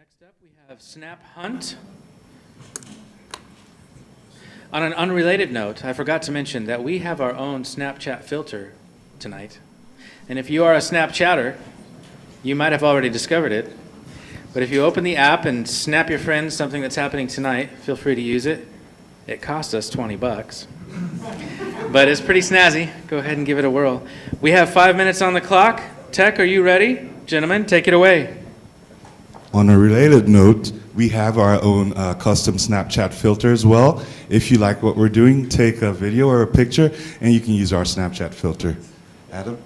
Next up, we have SnapHunt. On an unrelated note, I forgot to mention that we have our own Snapchat filter tonight. And if you are a Snapchatter, you might have already discovered it. But if you open the app and snap your friends something that's happening tonight, feel free to use it. It cost us 20 bucks. But it's pretty snazzy. Go ahead and give it a whirl. We have 5 minutes on the clock. Tech, are you ready? Gentlemen, take it away. On a related note, we have our own custom Snapchat filter as well. If you like what we're doing, take a video or a picture, and you can use our Snapchat filter. Adam?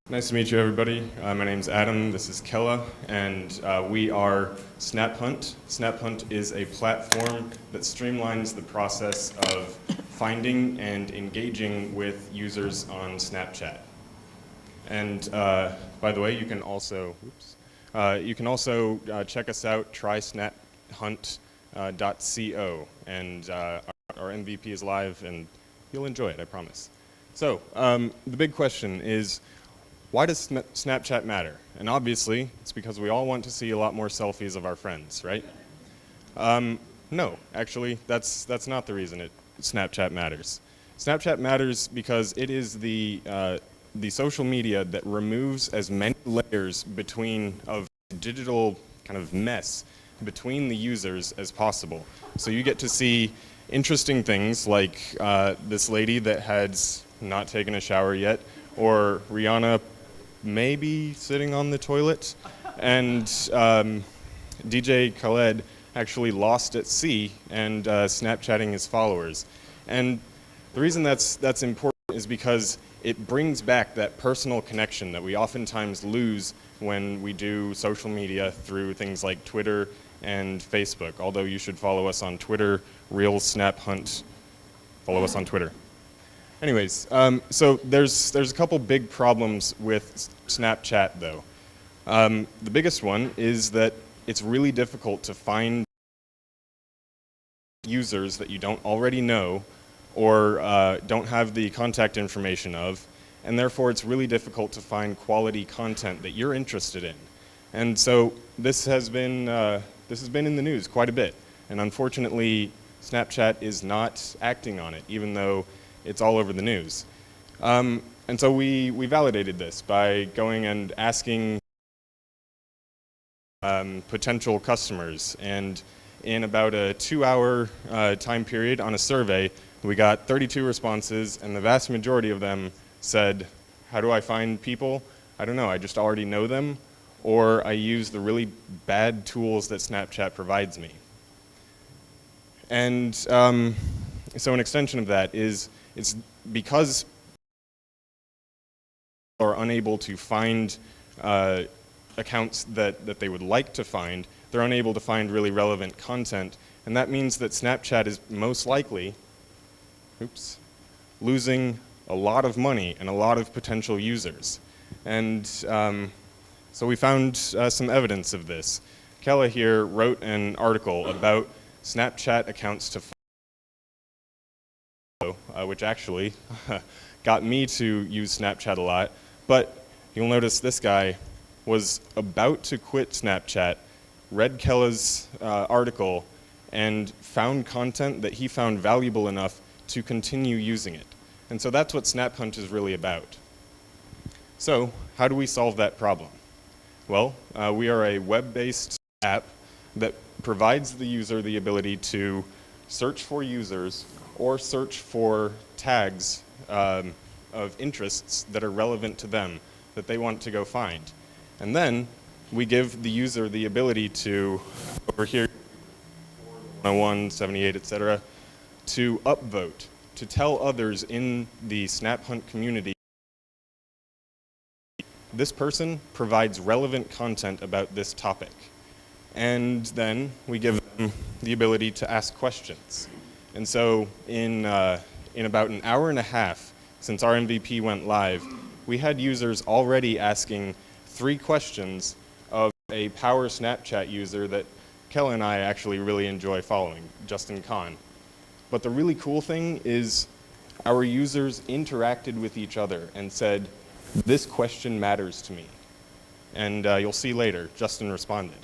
Nice to meet you, everybody. My name's Adam, this is Kella, and we are SnapHunt. SnapHunt is a platform that streamlines the process of finding and engaging with users on Snapchat. And by the way, you can also, check us out, try snaphunt.co, and our MVP is live, and you'll enjoy it, I promise. So, the big question is, why does Snapchat matter? And obviously, it's because we all want to see a lot more selfies of our friends, right? No, actually, that's not the reason Snapchat matters. Snapchat matters because it is the social media that removes as many layers of digital kind of mess between the users as possible. So you get to see interesting things like this lady that has not taken a shower yet, or Rihanna maybe sitting on the toilet, and DJ Khaled actually lost at sea and Snapchatting his followers. And the reason that's important is because it brings back that personal connection that we oftentimes lose when we do social media through things like Twitter and Facebook, although you should follow us on Twitter, Reels, SnapHunt, follow us on Twitter. Anyways, so there's a couple big problems with Snapchat, though. The biggest one is that it's really difficult to find users that you don't already know or don't have the contact information of, and therefore it's really difficult to find quality content that you're interested in. And so this has been in the news quite a bit, and unfortunately Snapchat is not acting on it, even though it's all over the news. And so we validated this by going and asking potential customers, and in about a 2-hour time period on a survey, we got 32 responses, and the vast majority of them said, how do I find people? I don't know, I just already know them, or I use the really bad tools that Snapchat provides me. And so an extension of that is, it's because people are unable to find accounts that they would like to find, they're unable to find really relevant content, and that means that Snapchat is most likely losing a lot of money and a lot of potential users. And so we found some evidence of this. Kella here wrote an article about Snapchat accounts to follow, which actually got me to use Snapchat a lot, but you'll notice this guy was about to quit Snapchat, read Kella's article, and found content that he found valuable enough to continue using it. And so that's what SnapHunt is really about. So how do we solve that problem? Well, we are a web-based app that provides the user the ability to search for users or search for tags of interests that are relevant to them that they want to go find. And then we give the user the ability to, over here, 101, 78, etc., to upvote, to tell others in the SnapHunt community, this person provides relevant content about this topic. And then we give them the ability to ask questions. And so in about an hour and a half since our MVP went live, we had users already asking 3 questions of a power Snapchat user that Kella and I actually really enjoy following, Justin Kahn. But the really cool thing is our users interacted with each other and said, this question matters to me. And you'll see later, Justin responded.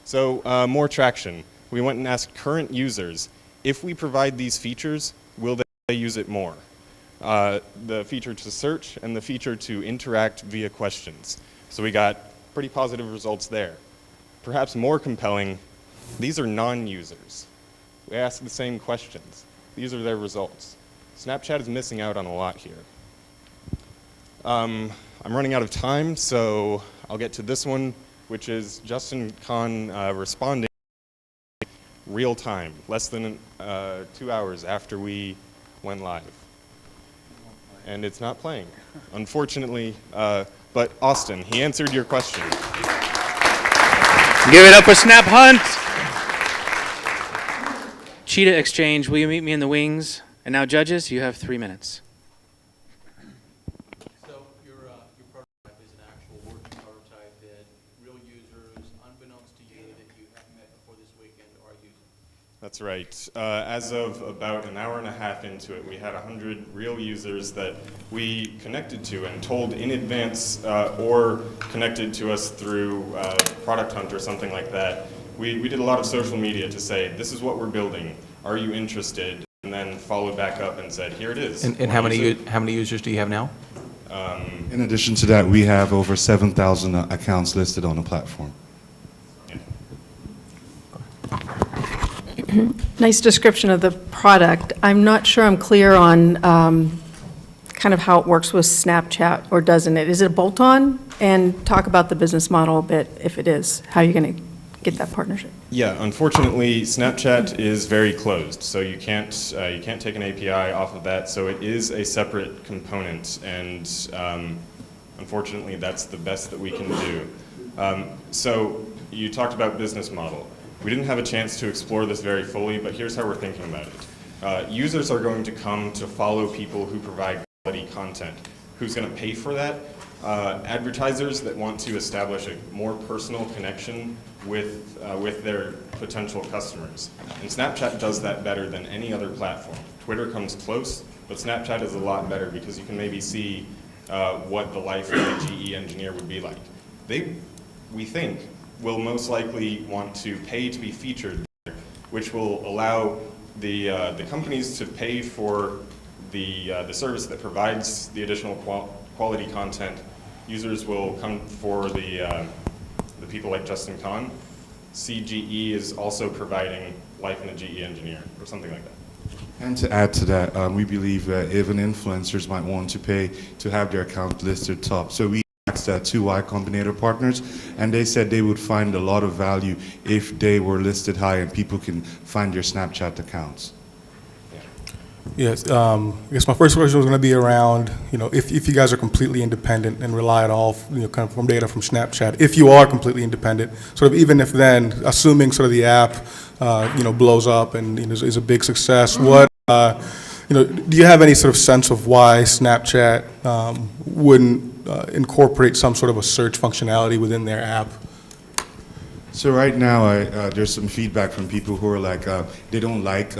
So more traction. We went and asked current users, if we provide these features, will they use it more? The feature to search and the feature to interact via questions. So we got pretty positive results there. Perhaps more compelling, these are non-users. We asked the same questions. These are their results. Snapchat is missing out on a lot here. I'm running out of time, so I'll get to this one, which is Justin Kahn responding real time, less than 2 hours after we went live. And it's not playing, unfortunately. But Austin, he answered your question. Give it up for SnapHunt. Cheetah Exchange, will you meet me in the wings? And now, judges, you have 3 minutes. So your prototype is an actual working prototype that real users, unbeknownst to you, that you haven't met before this weekend, are using. That's right. As of about an hour and a half into it, we had 100 real users that we connected to and told in advance or connected to us through Product Hunt or something like that. We did a lot of social media to say, this is what we're building. Are you interested? And then followed back up and said, here it is. And how many users do you have now? In addition to that, we have over 7,000 accounts listed on the platform. Nice description of the product. I'm not sure I'm clear on kind of how it works with Snapchat, or doesn't it? Is it a bolt-on? And talk about the business model a bit, if it is. How are you going to get that partnership? Yeah, unfortunately, Snapchat is very closed, so you can't take an API off of that. So it is a separate component, and unfortunately, that's the best that we can do. So you talked about business model. We didn't have a chance to explore this very fully, but here's how we're thinking about it. Users are going to come to follow people who provide quality content. Who's going to pay for that? Advertisers that want to establish a more personal connection with their potential customers. And Snapchat does that better than any other platform. Twitter comes close, but Snapchat is a lot better because you can maybe see what the life of a GE engineer would be like. We think, will most likely want to pay to be featured there, which will allow the companies to pay for the service that provides the additional quality content. Users will come for the people like Justin Kahn. CGE is also providing life in a GE engineer or something like that. And to add to that, we believe that even influencers might want to pay to have their account listed top. So we asked 2 Y Combinator partners, and they said they would find a lot of value if they were listed high and people can find your Snapchat accounts. Yes, I guess my first question was going to be around, if you guys are completely independent and rely at all, kind of from data from Snapchat, if you are completely independent, sort of even if then, assuming sort of the app, blows up and is a big success, what, do you have any sort of sense of why Snapchat wouldn't incorporate some sort of a search functionality within their app? So right now, there's some feedback from people who are like, they don't like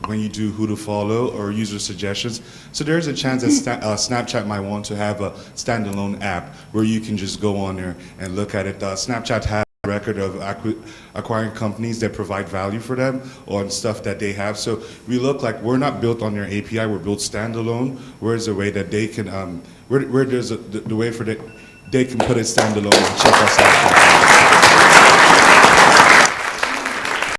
when you do who to follow or user suggestions. So there's a chance that Snapchat might want to have a standalone app where you can just go on there and look at it. Snapchat has a record of acquiring companies that provide value for them on stuff that they have. So we look like we're not built on their API, we're built standalone, whereas the way that they can, where there's the way for they can put it standalone and check us out.